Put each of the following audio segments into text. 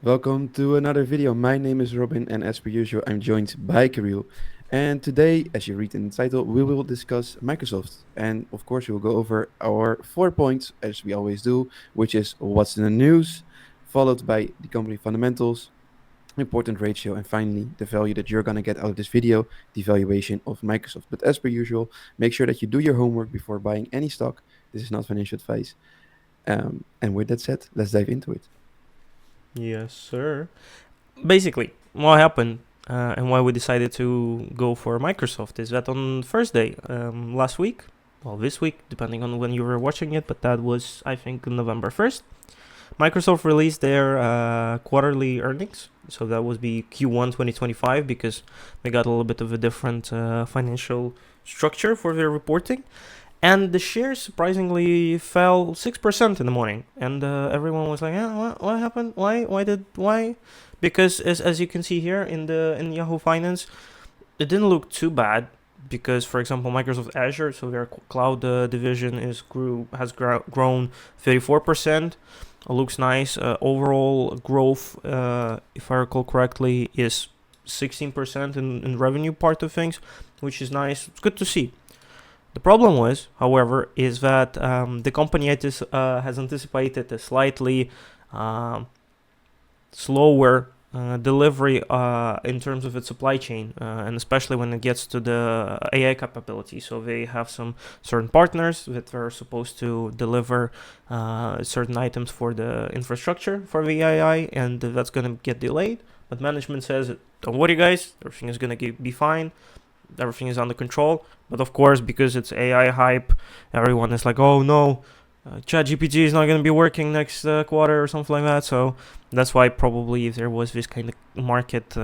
Welcome to another video. My name is Robin, and as per usual, I'm joined by Kirill. And today, as you read in the title, we will discuss Microsoft. And of course, we will go over our 4 points, as we always do, which is what's in the news, followed by the company fundamentals, important ratio, and finally, the value that you're going to get out of this video, the valuation of Microsoft. But as per usual, make sure that you do your homework before buying any stock. This is not financial advice. And with that said, let's dive into it. Yes, sir. Basically, what happened and why we decided to go for Microsoft is that on Thursday last week, well, this week, depending on when you were watching it, but that was, I think, November 1st, Microsoft released their quarterly earnings. So that would be Q1 2025 because they got a little bit of a different financial structure for their reporting. And the shares surprisingly fell 6% in the morning, and everyone was like, what happened? Why?" Because as you can see here in Yahoo Finance, it didn't look too bad. Because, for example, Microsoft Azure, so their cloud division has grown 34%. Looks nice. Overall growth, if I recall correctly, is 16% in revenue part of things, which is nice. It's good to see. The problem was, however, is that the company has anticipated a slightly slower delivery in terms of its supply chain, and especially when it gets to the AI capability. So they have some certain partners that are supposed to deliver certain items for the infrastructure for the AI, and that's going to get delayed. But management says, don't worry, guys, everything is going to be fine. Everything is under control. But of course, because it's AI hype, everyone is like, oh no, ChatGPT is not going to be working next quarter or something like that. So that's why probably there was this kind of market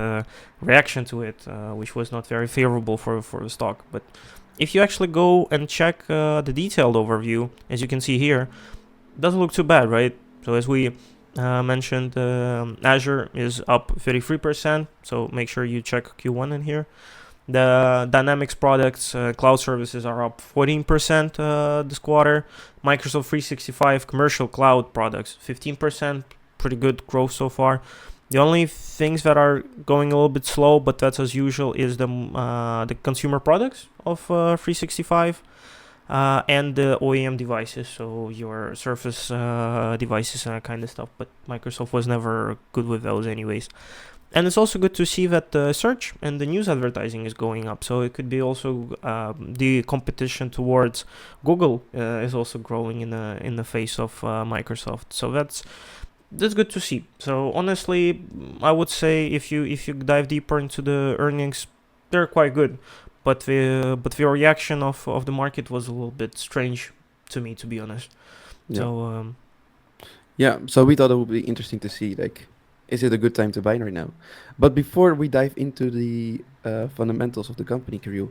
reaction to it, which was not very favorable for the stock. But if you actually go and check the detailed overview, as you can see here, it doesn't look too bad, right? So as we mentioned, Azure is up 33%. So make sure you check Q1 in here. The Dynamics products, cloud services are up 14% this quarter. Microsoft 365 commercial cloud products, 15%. Pretty good growth so far. The only things that are going a little bit slow, but that's as usual, is the consumer products of 365 and the OEM devices, so your Surface devices and that kind of stuff. But Microsoft was never good with those anyways. And it's also good to see that the search and the news advertising is going up. So it could be also the competition towards Google is also growing in the face of Microsoft. So that's good to see. So honestly, I would say if you dive deeper into the earnings, they're quite good. But the reaction of the market was a little bit strange to me, to be honest. Yeah. So So we thought it would be interesting to see, like, is it a good time to buy right now? But before we dive into the fundamentals of the company, Kirill,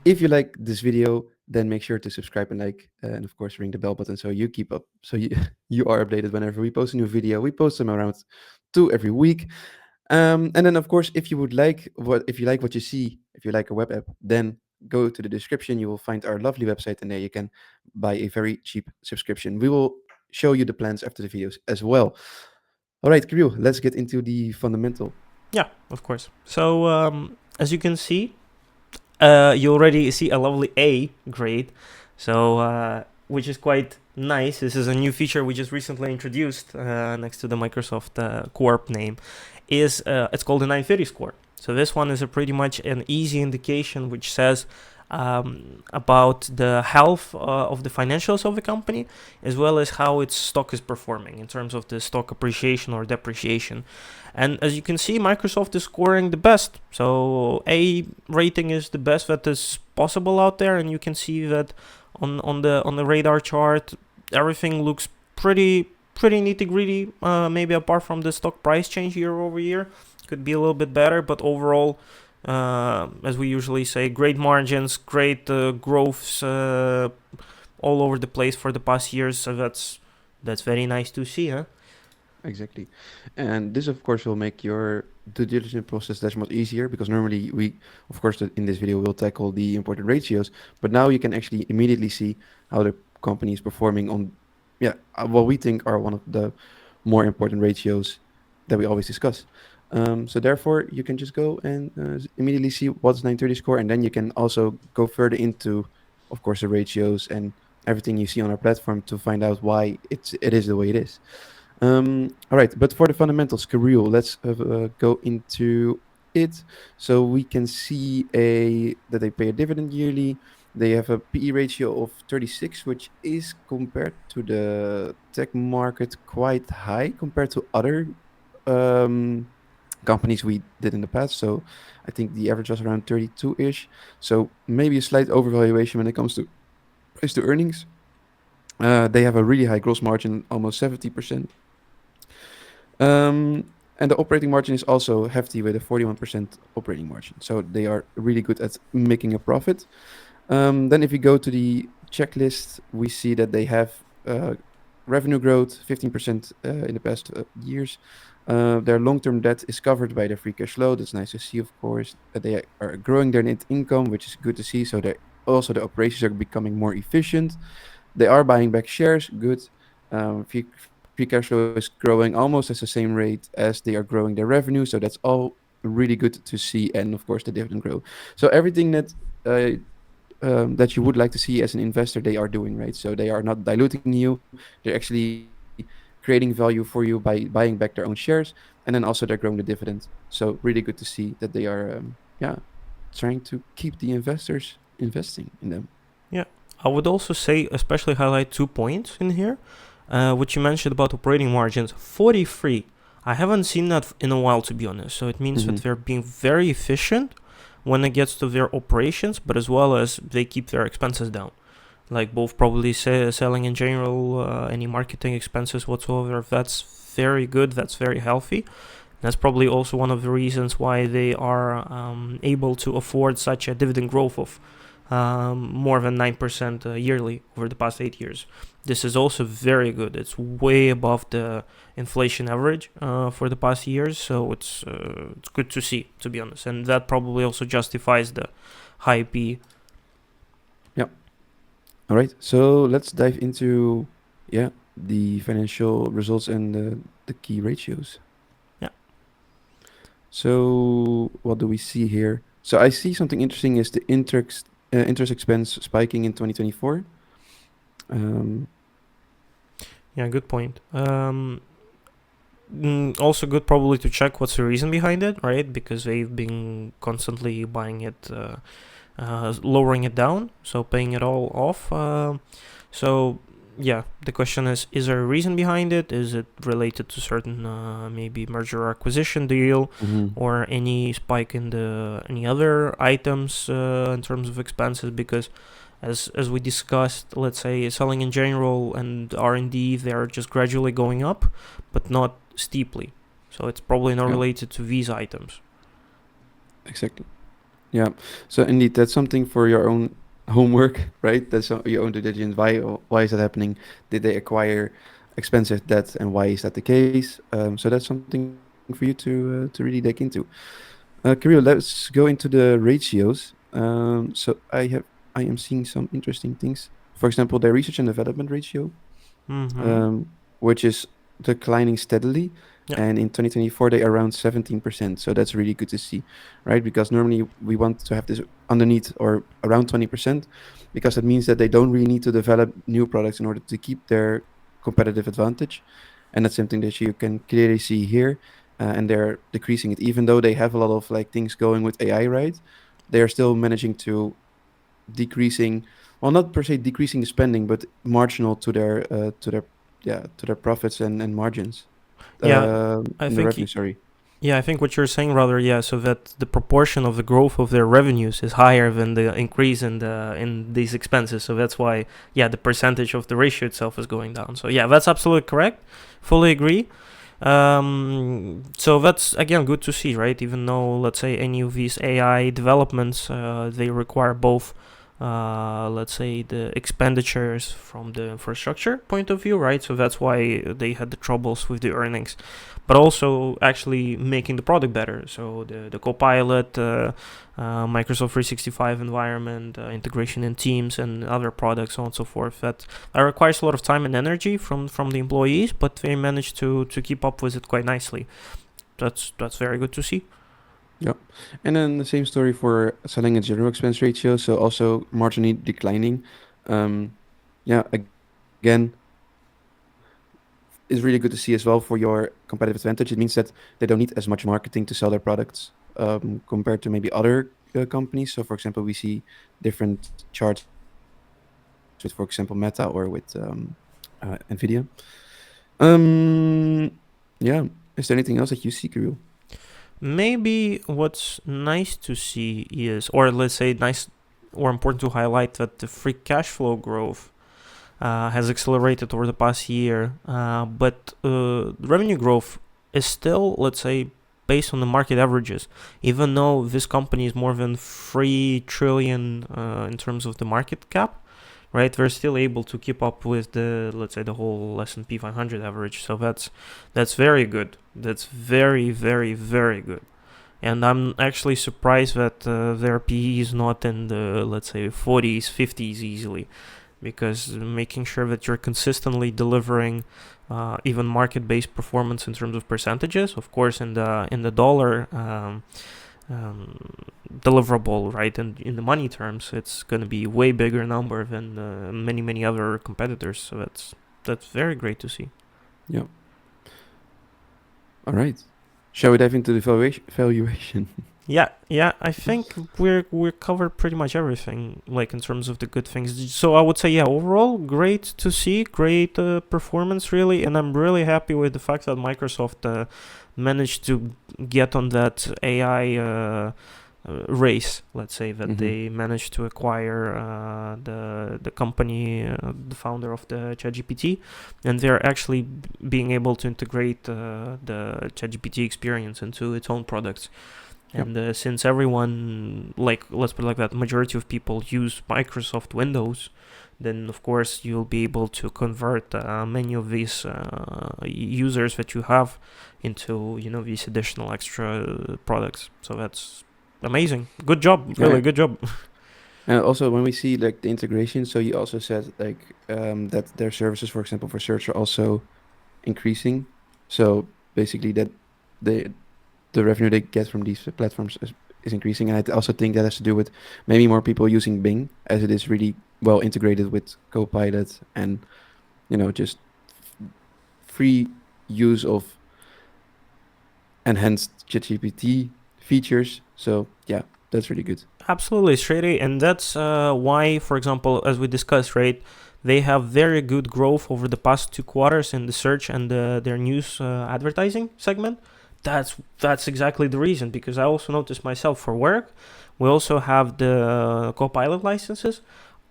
if you like this video, then make sure to subscribe and like, and of course ring the bell button so you keep up, so you you are updated whenever we post a new video. We post them around 2 every week. And then of course, if you like what you see, if you like a web app, then go to the description. You will find our lovely website, and there you can buy a very cheap subscription. We will show you the plans after the videos as well. All right, Kirill, let's get into the fundamental. yeah, of course. So as you can see, you already see a lovely A grade, so which is quite nice. This is a new feature we just recently introduced next to the Microsoft Corp name. It's called the 930 score. So this one is a pretty much an easy indication which says about the health of the financials of the company, as well as how its stock is performing in terms of the stock appreciation or depreciation. And as you can see, Microsoft is scoring the best. So A rating is the best that is possible out there, and you can see that on the radar chart, everything looks pretty nitty gritty. Maybe apart from the stock price change year over year, could be a little bit better, but overall, as we usually say, great margins, great growths all over the place for the past years. So that's very nice to see, huh? Exactly. And this, of course, will make your due diligence process that much easier, because normally we, of course, in this video, will tackle the important ratios, but now you can actually immediately see how the company is performing on, what we think are one of the more important ratios that we always discuss. So therefore, you can just go and immediately see what's 930 score, and then you can also go further into, of course, the ratios and everything you see on our platform to find out why it is the way it is. All right, but for the fundamentals, Kirill, let's go into it. So we can see a that they pay a dividend yearly. They have a PE ratio of 36, which is compared to the tech market quite high compared to other um, companies we did in the past. So I think the average was around 32-ish. So maybe a slight overvaluation when it comes to price to earnings. They have a really high gross margin, almost 70%. And the operating margin is also hefty with a 41% operating margin. So they are really good at making a profit. Then if you go to the checklist, we see that they have revenue growth, 15% in the past years. Their long-term debt is covered by their free cash flow. That's nice to see, of course. They are growing their net income, which is good to see. So they also the operations are becoming more efficient. They are buying back shares, good. Free cash flow is growing almost at the same rate as they are growing their revenue. So that's all really good to see. And of course, the dividend grow. So everything that you would like to see as an investor, they are doing, right. So they are not diluting you. They're actually creating value for you by buying back their own shares, and then also they're growing the dividend. So really good to see that they are, trying to keep the investors investing in them. Yeah, I would also say, especially highlight 2 points in here, which you mentioned about operating margins. 43. I haven't seen that in a while, to be honest. So it means that they're being very efficient when it gets to their operations, but as well as they keep their expenses down. Like both probably selling in general, any marketing expenses whatsoever. That's very good. That's very healthy. That's probably also one of the reasons why they are able to afford such a dividend growth of more than 9% yearly over the past 8 years. This is also very good. It's way above the inflation average for the past years, so it's good to see, to be honest. And that probably also justifies the high P. Yeah. All right. So let's dive into, the financial results and the key ratios. Yeah. So what do we see here? So I see something interesting is the interest expense spiking in 2024. Um, Yeah, good point. Also good probably to check what's the reason behind it, right? Because they've been constantly buying it, lowering it down, so paying it all off. So yeah, the question is there a reason behind it? Is it related to certain maybe merger or acquisition deal, or any spike in any other items in terms of expenses? Because as we discussed, let's say selling in general and R&D, they're just gradually going up, but not steeply. So it's probably not Yeah. related to these items. Exactly. Yeah. So indeed, that's something for your own homework, right? That's your own due diligence. Why is that happening? Did they acquire expensive debt, and why is that the case? So that's something for you to really dig into. Kirill, let's go into the ratios. I am seeing some interesting things. For example, their research and development ratio, Mm-hmm. which is declining steadily. Yeah. And in 2024, they are around 17%. So that's really good to see, right? Because normally we want to have this underneath or around 20%, because that means that they don't really need to develop new products in order to keep their competitive advantage. And that's something that you can clearly see here. And they're decreasing it, even though they have a lot of like things going with AI, right? They are still managing to decreasing, well, not per se decreasing the spending, but marginal to their profits and margins Yeah, I in the think revenue. Sorry. Yeah, I think what you're saying rather, yeah, so that the proportion of the growth of their revenues is higher than the increase in these expenses. So that's why, yeah, the percentage of the ratio itself is going down. So yeah, that's absolutely correct. Fully agree. So that's again good to see, right? Even though, let's say, any of these AI developments, they require both let's say, the expenditures from the infrastructure point of view, right? So that's why they had the troubles with the earnings, but also actually making the product better. So the Copilot, Microsoft 365 environment, integration in Teams and other products, so on and so forth. That requires a lot of time and energy from the employees, but they managed to keep up with it quite nicely. That's very good to see. Yeah. And then the same story for selling and general expense ratio. So also marginally declining. Yeah, again, is really good to see as well for your competitive advantage. It means that they don't need as much marketing to sell their products compared to maybe other companies. So, for example, we see different charts with, for example, Meta or with Nvidia. Yeah. Is there anything else that you see, Kirill? Maybe what's nice to see is, or let's say nice or important to highlight, that the free cash flow growth has accelerated over the past year, but revenue growth is still, let's say, based on the market averages. Even though this company is more than 3 trillion in terms of the market cap, right? They're still able to keep up with the, let's say, the whole S&P 500 average. So that's very good. That's very, very, very good. And I'm actually surprised that their PE is not in the, let's say, 40s, 50s easily, because making sure that you're consistently delivering even market-based performance in terms of percentages, of course, in the dollar deliverable, right, and in the money terms, it's going to be way bigger number than many other competitors. So that's very great to see. Yeah. All right. Shall we dive into the valuation? Yeah. I think we're covered pretty much everything, like in terms of the good things. So I would say, yeah, overall, great to see, great performance, really, and I'm really happy with the fact that Microsoft managed to get on that AI race. Let's say that they managed to acquire the company, the founder of the ChatGPT, and they're actually being able to integrate the ChatGPT experience into its own products. Yep. And since everyone, like, let's put it like that, majority of people use Microsoft Windows, then of course you'll be able to convert many of these users that you have into, these additional extra products. So that's amazing. Good job, really good job. And also when we see like the integration, so you also said like that their services, for example, for search are also increasing. So basically that the the revenue they get from these platforms is increasing. And I also think that has to do with maybe more people using Bing, as it is really well integrated with Copilot and just free use of enhanced ChatGPT features. So yeah, that's really good. Absolutely, straight A, and that's why, for example, as we discussed, right, they have very good growth over the past 2 quarters in the search and their news advertising segment. That's exactly the reason, because I also noticed myself for work, we also have the Copilot licenses.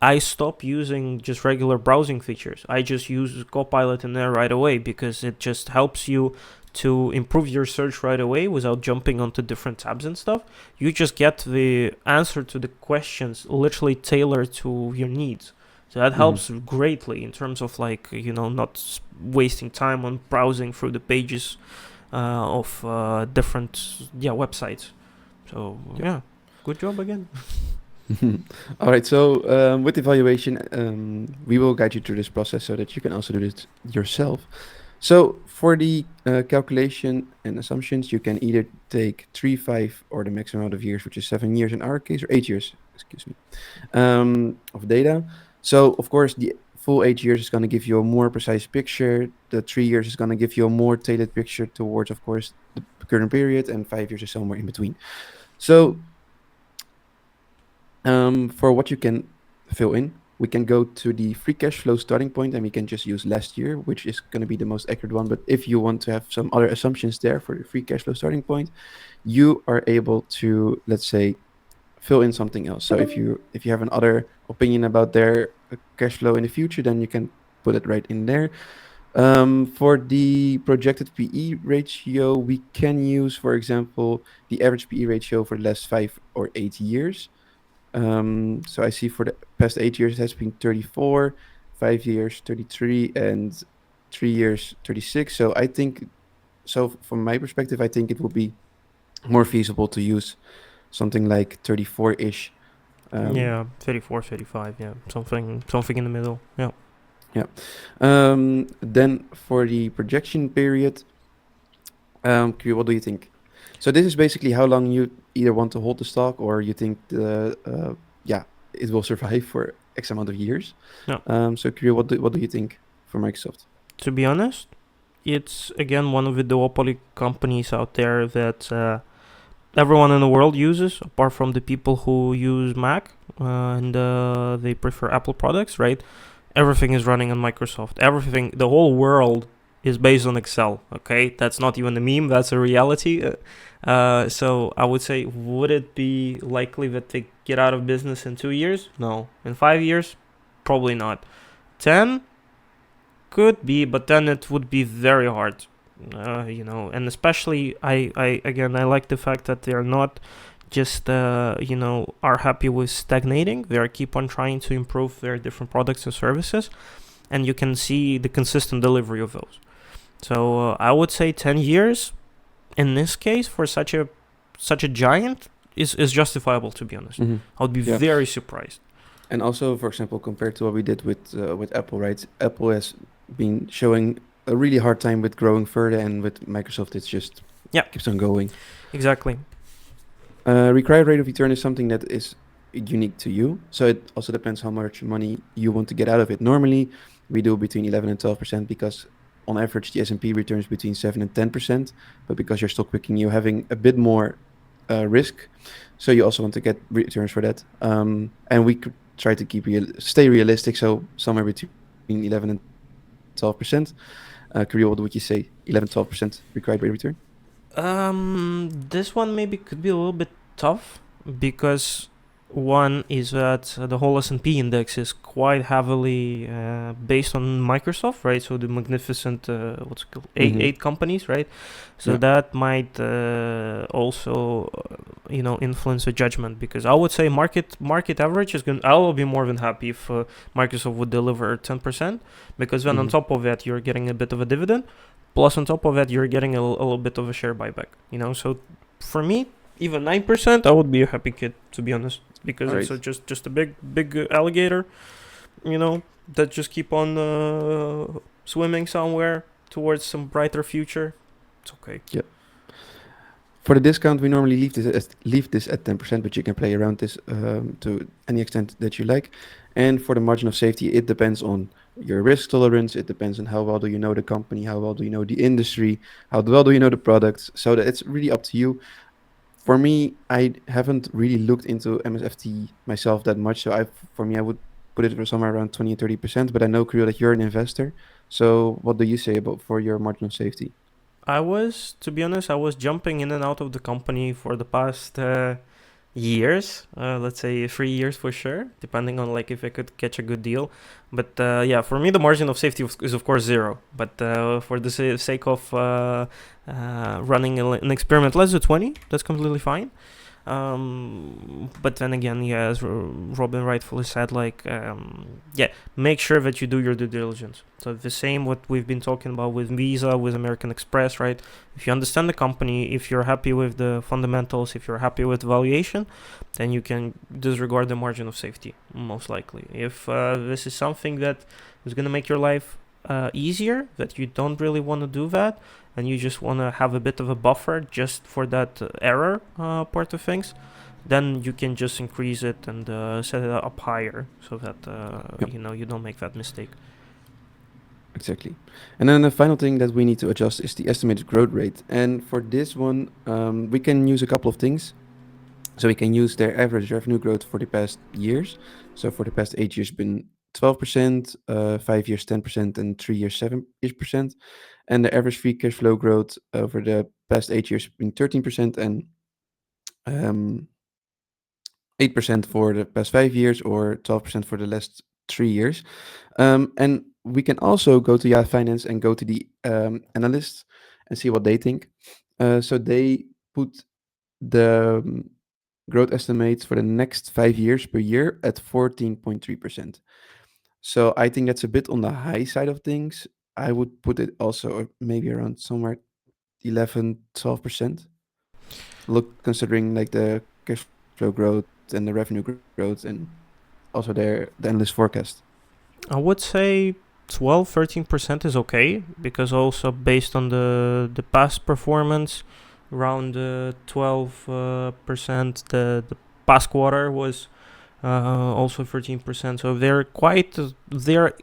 I stop using just regular browsing features. I just use Copilot in there right away, because it just helps you to improve your search right away without jumping onto different tabs and stuff. You just get the answer to the questions literally tailored to your needs. So that helps greatly in terms of, like, not wasting time on browsing through the pages of different websites. So yeah, good job again. All right. So with evaluation, we will guide you through this process so that you can also do this yourself. So for the calculation and assumptions, you can either take 3, 5, or the maximum amount of years, which is 7 years in our case, or 8 years, excuse me, of data. So of course, the full 8 years is going to give you a more precise picture. The 3 years is going to give you a more tailored picture towards, of course, the current period, and 5 years is somewhere in between. So for what you can fill in, we can go to the free cash flow starting point, and we can just use last year, which is going to be the most accurate one. But if you want to have some other assumptions there for the free cash flow starting point, you are able to, let's say, fill in something else. So if you have another opinion about their cash flow in the future, then you can put it right in there. For the projected PE ratio, we can use, for example, the average PE ratio for the last 5 or 8 years. So I see for the past 8 years it has been 34, 5 years 33, and 3 years 36. So I think, so from my perspective, I think it would be more feasible to use something like 34-ish. Um, Yeah, 34, 35. Yeah, something in the middle. Yeah. yeah. Then for the projection period, Kiri, what do you think? So this is basically how long you either want to hold the stock, or you think yeah, it will survive for X amount of years. No, So Kiri, what do you think for Microsoft? to be honest, it's again one of the duopoly companies out there that everyone in the world uses, apart from the people who use Mac and they prefer Apple products, right? Everything is running on Microsoft. Everything, the whole world is based on Excel. Okay, that's not even a meme. That's a reality. So I would say, would it be likely that they get out of business in 2 years? No. In 5 years, probably not. 10 could be, but then it would be very hard. And especially I again I like the fact that they're not just are happy with stagnating. They are keep on trying to improve their different products and services, and you can see the consistent delivery of those. So I would say 10 years in this case for such a giant is justifiable, to be honest. Mm-hmm. I would be Yeah. very surprised. And also, for example, compared to what we did with Apple, right? Apple has been showing a really hard time with growing further, and with Microsoft, it's just Yeah, keeps on going. exactly. Required rate of return is something that is unique to you, so it also depends how much money you want to get out of it. Normally, we do between 11 and 12%, because on average the S&P returns between 7 and 10%. But because you're stock picking, you're having a bit more risk, so you also want to get returns for that. And we could try to stay realistic, so somewhere between 11 and 12%. Kirill, what would you say? 11-12% required rate of return? This one maybe could be a little bit tough because one is that the whole S&P index is quite heavily based on Microsoft, right? So the magnificent what's it called, eight companies, right? So Yeah. that might also influence the judgment, because I would say market average is going. I will be more than happy if Microsoft would deliver 10%, because then on top of that you're getting a bit of a dividend. Plus, on top of that, you're getting a little bit of a share buyback. So for me, even 9%, I would be a happy kid, to be honest, because All it's right. just a big alligator, that just keep on swimming somewhere towards some brighter future. It's okay. Yeah. For the discount, we normally leave this at 10%, but you can play around this to any extent that you like. And for the margin of safety, it depends on your risk tolerance. It depends on how well do you know the company, how well do you know the industry, how well do you know the products. So that it's really up to you. For me, I haven't really looked into MSFT myself that much. So for me, I would put it for somewhere around 20 and 30%. But I know, Kriyo, that you're an investor. So what do you say about for your margin of safety? To be honest, I was jumping in and out of the company for the past years, let's say 3 years for sure, depending on like if I could catch a good deal. But yeah, for me the margin of safety is of course zero. But for the sake of running an experiment, let's do 20. That's completely fine. But then again, yeah, as Robin rightfully said, like, yeah, make sure that you do your due diligence. So the same what we've been talking about with Visa, with American Express, right? If you understand the company, if you're happy with the fundamentals, if you're happy with the valuation, then you can disregard the margin of safety, most likely. If this is something that is going to make your life easier, that you don't really want to do that, and you just want to have a bit of a buffer just for that error part of things, then you can just increase it and set it up higher, so that Yep. you don't make that mistake. Exactly. And then the final thing that we need to adjust is the estimated growth rate. And for this one, we can use a couple of things. So we can use their average revenue growth for the past years. So for the past 8 years, been 12%, 5 years 10%, and 3 years 7%. And the average free cash flow growth over the past 8 years been 13%, and um, 8% for the past 5 years, or 12% for the last 3 years. And we can also go to Yahoo Finance and go to the analysts and see what they think. So they put the growth estimates for the next 5 years per year at 14.3%. So I think that's a bit on the high side of things. I would put it also maybe around somewhere 11, 12%. Look, considering like the cash flow growth and the revenue growth and also the analyst forecast. I would say 12, 13% is okay, because also based on the past performance, around 12%, the past quarter was also 13%. So they're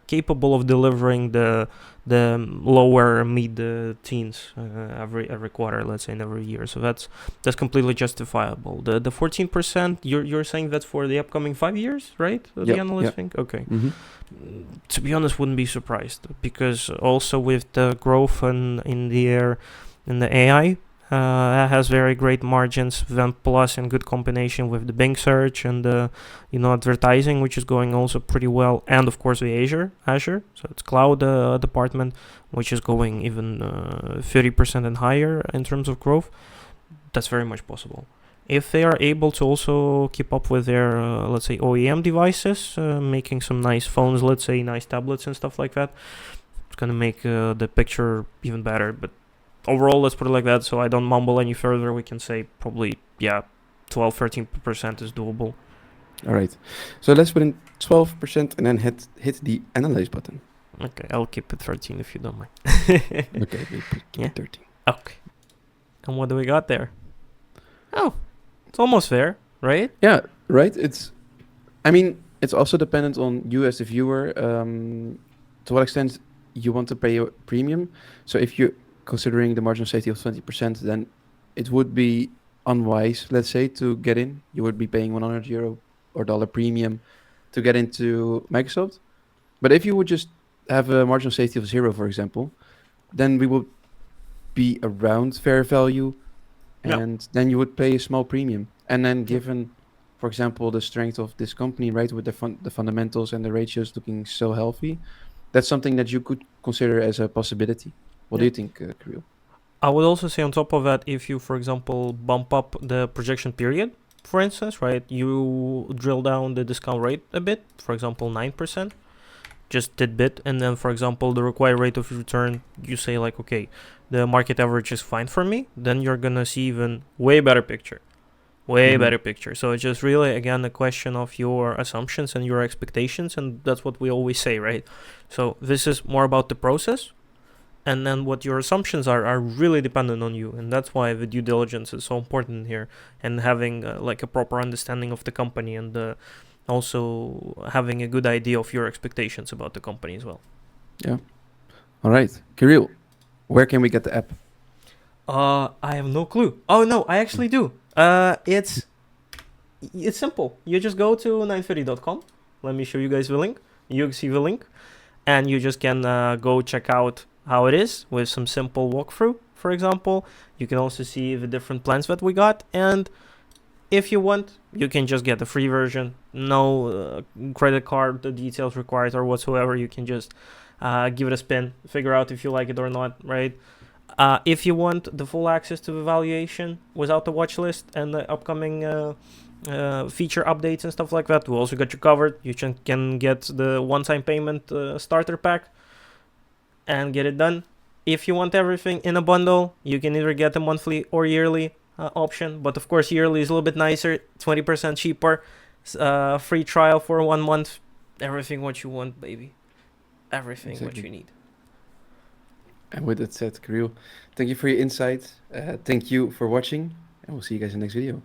capable of delivering the lower mid teens every quarter, let's say, in every year. So that's completely justifiable. The 14%, you're saying that's for the upcoming 5 years, right? The analyst think. Okay. Mm-hmm. To be honest, wouldn't be surprised, because also with the growth in the AI, has very great margins, then plus in good combination with the Bing search and the advertising, which is going also pretty well, and of course the Azure, so it's cloud department, which is going even 30% and higher in terms of growth. That's very much possible. If they are able to also keep up with their, let's say, OEM devices, making some nice phones, let's say, nice tablets and stuff like that, it's gonna make the picture even better. But overall, let's put it like that, so I don't mumble any further, we can say probably, 12, 13% is doable. All right. So let's put in 12% and then hit the analyze button. Okay, I'll keep it 13 if you don't mind. Okay, keep it 13. Okay. And what do we got there? Oh, it's almost fair, right? Yeah, right. It's also dependent on you as the viewer. To what extent you want to pay a premium. So if you're considering the margin of safety of 20%, then it would be unwise, let's say, to get in. You would be paying €100 or dollar premium to get into Microsoft. But if you would just have a margin of safety of 0, for example, then we would be around fair value, and then you would pay a small premium. And then given, for example, the strength of this company, right, with the fundamentals and the ratios looking so healthy, that's something that you could consider as a possibility. What do you think, Kirill? I would also say on top of that, if you, for example, bump up the projection period, for instance, right, you drill down the discount rate a bit, for example, 9%, just tidbit, and then, for example, the required rate of return, you say like, okay, the market average is fine for me, then you're gonna see even way better picture. Better picture. So it's just really, again, a question of your assumptions and your expectations, and that's what we always say, right? So this is more about the process, and then what your assumptions are really dependent on you, and that's why the due diligence is so important here, and having like a proper understanding of the company, and also having a good idea of your expectations about the company as well. Yeah. All right, Kirill, where can we get the app? I have no clue. Oh no, I actually do. It's simple. You just go to 930.com. Let me show you guys the link. You see the link, and you just can go check out how it is with some simple walkthrough. For example, you can also see the different plans that we got, and if you want, you can just get the free version. No credit card details required or whatsoever. You can just give it a spin, figure out if you like it or not, right? If you want the full access to the valuation without the watch list and the upcoming feature updates and stuff like that, we also got you covered. You can get the one-time payment starter pack and get it done. If you want everything in a bundle, you can either get the monthly or yearly option, but of course yearly is a little bit nicer, 20% cheaper, free trial for 1 month, everything what you want, baby, everything what you need. And with that said, Kirill, thank you for your insight. Thank you for watching, and we'll see you guys in the next video.